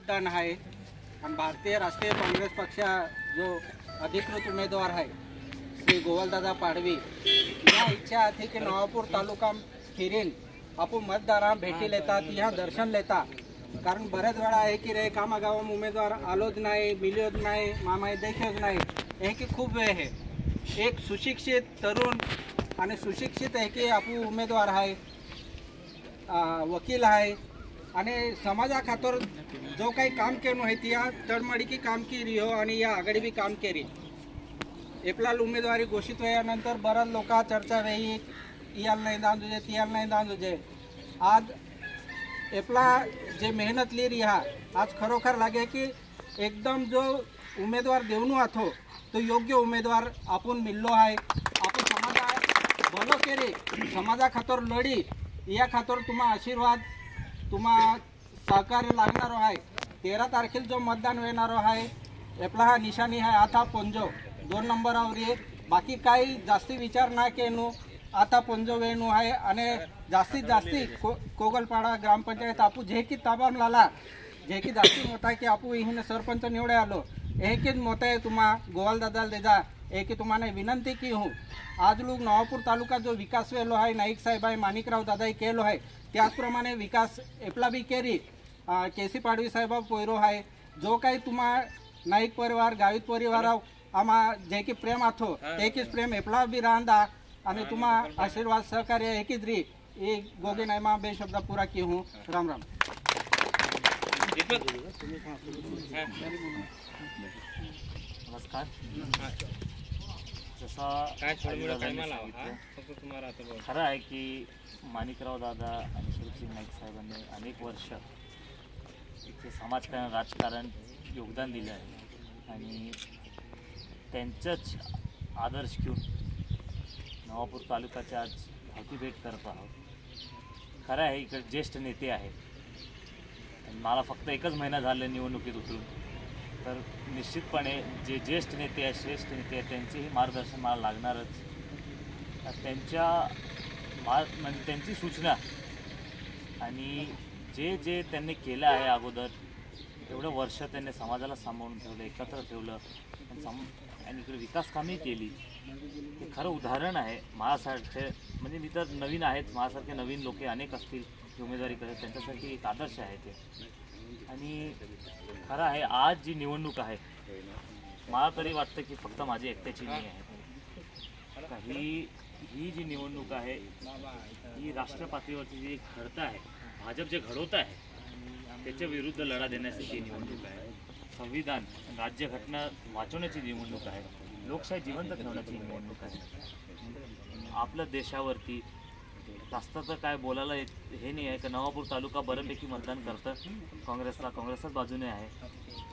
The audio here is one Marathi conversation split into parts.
मतदान आहे आणि भारतीय राष्ट्रीय काँग्रेस पक्षा जो अधिकृत उमेदवार आहे श्री गोवलदादा पाडवी या इच्छा आहे की नवापूर तालुका फिरीन आपण मतदारांना भेटी लेतात यहाँ दर्शन लेता कारण बऱ्याच वेळा आहे की रे कामागावात उमेदवार आलोच नाही मिळत नाही मामाई देखत नाही हे की खूप वेळ आहे एक सुशिक्षित तरुण आणि सुशिक्षित आहे की आपण उमेदवार आहे वकील आहे आणि समाजा खातर जो काही काम केलं आहे ती या तडमडीकी काम केली हो आणि या आघाडी बी काम केली एपलाल उमेदवारी घोषित व्हाल्यानंतर बऱ्याच लोक चर्चा वेळी याला नाही दान तुझे तियाला नाही दान तुझे आज एपला जे मेहनत ली रही आज खरोखर लागे की एकदम जो उमेदवार देवनू आथो तो योग्य उमेदवार आपण मिळलो आहे आपण समाजा भलो केली समाजा खातर लढी या खातर तुम्हा आशीर्वाद तुम्हा सहकार्य लागणार आहे 13 तारखेला जो मतदान होणार आहे आपला हा निशाणी आहे आता पोंजो 2 नंबरावर ये बाकी काही जास्ती विचार ना केनू आता पोंजो वेणू आहे आणि जास्तीत जास्ती कोगलपाडा ग्रामपंचायत आपू जे की ताबाम लाला जे की जास्ती मत आहे की आपू इहून सरपंच निवडे आलो एक मत आहे तुम्हा गोवालदादाला देजा एक तुम्हाला विनंती की हूँ आज लोग नवापूर तालुका जो विकास वेलो है नाईक साहेब आहे माणिकराव दादाई केलो आहे त्याचप्रमाणे विकास एपला बी केरी केसी पाडवी साहेब पोयरो आहे जो काही तुम्हा नाईक परिवार गावित परिवार आम्हा जे की प्रेम आथो एकच प्रेम एपला बी रांदा आणि तुम्हा आशीर्वाद सहकार्य एकच री एक गोगे नायमा बेशब्द पूरा की हूँ राम राम नमस्कार जसा खरं आहे की माणिकराव दादा आणि सुरक्षित नाईक साहेबांनी अनेक वर्ष इथे समाजकारण राजकारण योगदान दिले आहे आणि त्यांचंच आदर्श घेऊन नवापूर तालुक्याच्या आज भावती भेट करत आहोत खरं आहे इकडे ज्येष्ठ नेते आहेत मला फक्त एकच महिना झाला निवडणुकीत उतरून तर निश्चितपणे जे ज्येष्ठ नेते आहेत श्रेष्ठ नेते आहेत त्यांचेही मार्गदर्शन मला लागणारच त्यांच्या म्हणजे त्यांची सूचना आणि जे जे त्यांनी केलं आहे अगोदर एवढं वर्ष त्यांनी समाजाला सांभाळून ठेवलं एकत्र ठेवलं आणि इकडे विकास कामेही केली हे खरं उदाहरण आहे माझ्यासारखे म्हणजे मी तर नवीन आहेच माझ्यासारखे नवीन लोक अनेक असतील उमेदवारी करत त्यांच्यासाठी एक आदर्श आहे ते आणि खरं आहे आज जी निवडणूक आहे मला तरी वाटतं की फक्त माझी एकट्याची नाही आहे ही जी निवडणूक आहे ही राष्ट्र पातळीवरची जी घडत आहे भाजप जे घडवत आहे त्याच्या विरुद्ध लढा देण्यासाठी निवडणूक आहे संविधान राज्यघटना वाचवण्याची निवडणूक आहे लोकशाही जिवंत ठेवण्याची निवडणूक आहे आपल्या देशावरती जास्त तर काय बोलायला हे नाही आहे की नवापूर तालुका बऱ्यापैकी मतदान करतं काँग्रेसच बाजूने आहे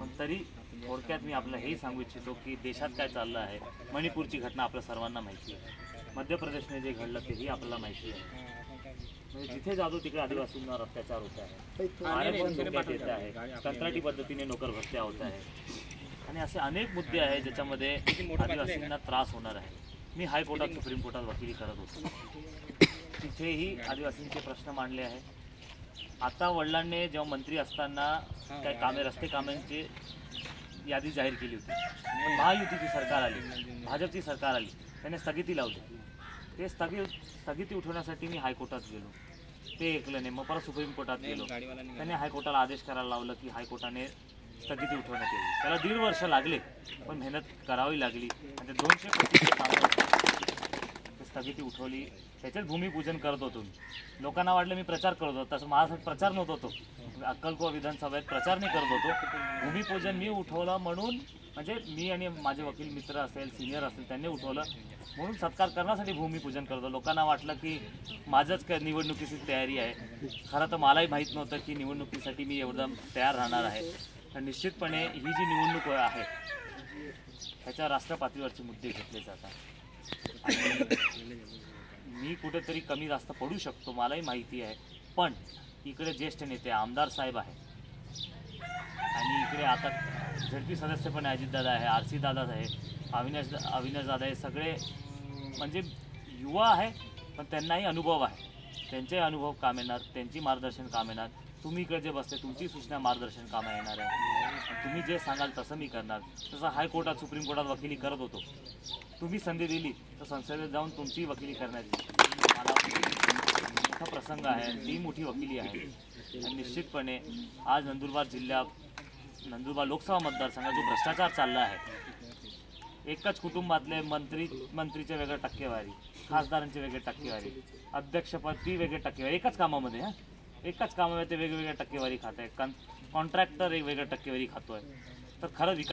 पण तरी थोडक्यात मी आपलं हेही सांगू इच्छितो की देशात काय चाललं आहे मणिपूरची घटना आपल्या सर्वांना माहिती आहे मध्य प्रदेशने जे घडलं तेही आपल्याला माहिती आहे म्हणजे जिथे जातो तिकडे आदिवासींवर अत्याचार होत आहे येत आहे कंत्राटी पद्धतीने नोकर भरत्या होत आहे आणि असे अनेक मुद्दे आहेत ज्याच्यामध्ये आदिवासींना त्रास होणार आहे मी हायकोर्टात सुप्रीम कोर्टात वकिली करत होतो तिथेही आदिवासींचे प्रश्न मांडले आहेत आता वडिलांनी जेव्हा मंत्री असताना काही रस्ते कामांची यादी जाहीर केली होती महायुतीची सरकार आली भाजपची सरकार आली त्याने स्थगिती लावली ते स्थगिती उठवण्यासाठी मी हायकोर्टात गेलो ते ऐकलं नाही मग परत सुप्रीम कोर्टात गेलो त्याने हायकोर्टाला आदेश करायला लावलं की हायकोर्टाने स्थगिती उठवण्यात येईल त्याला 1.5 वर्ष लागले पण मेहनत करावी लागली आणि ते 200 कोटीचे काम स्थगिती उठवली त्याच्यात भूमिपूजन करत होतो लोकांना वाटलं मी प्रचार करत होतो तसं माझ्यासाठी प्रचार नव्हता तो अक्कलकोवा विधानसभेत प्रचार नाही करत होतो भूमिपूजन मी उठवलं म्हणून म्हणजे मी आणि माझे वकील मित्र असेल सिनियर असेल त्यांनी उठवलं म्हणून सत्कार करण्यासाठी भूमिपूजन करतो लोकांना वाटलं की माझंच काय निवडणुकीची तयारी आहे खरं तर मलाही माहीत नव्हतं की निवडणुकीसाठी मी एवढं तयार राहणार आहे तर निश्चितपणे ही जी निवडणूक आहे ह्याच्या राष्ट्र पातळीवरचे मुद्दे घेतले जातात आणि मी कुठेतरी कमी जास्त पडू शकतो मलाही माहिती आहे पण इकडे ज्येष्ठ नेते आमदार साहेब आहे आणि इकडे आता झडपी सदस्य पण अजितदादा आहे आरसी दादा आहे अविनाश दादा हे सगळे म्हणजे युवा आहे पण त्यांनाही अनुभव आहे त्यांचे अनुभव काम येणार त्यांची मार्गदर्शन काम येणार तुम्ही इकडे जे बसते तुमची सूचना मार्गदर्शन कामा येणार आहे. तुम्ही जे सांगाल तसं मी करणार. तसं हायकोर्टात सुप्रीम कोर्टात वकिली करत होतो. तुम्ही संधी दिली तर संसदेत जाऊन तुमची वकिली करण्याची मला मोठा प्रसंग आहे. ती मोठी वकिली आहे आणि निश्चितपणे आज नंदुरबार लोकसभा मतदारसंघात जो भ्रष्टाचार चालला आहे, एकच कुटुंबातले मंत्रीचे वेगळे टक्केवारी, खासदारांची वेगळी टक्केवारी, अध्यक्षपद ती वेगळी टक्केवारी, एकाच कामामध्ये ते वेगवेगळ्या टक्केवारी खात आहे. कॉन्ट्रॅक्टर एक वेगळ्या टक्केवारी खातोय. तर खरं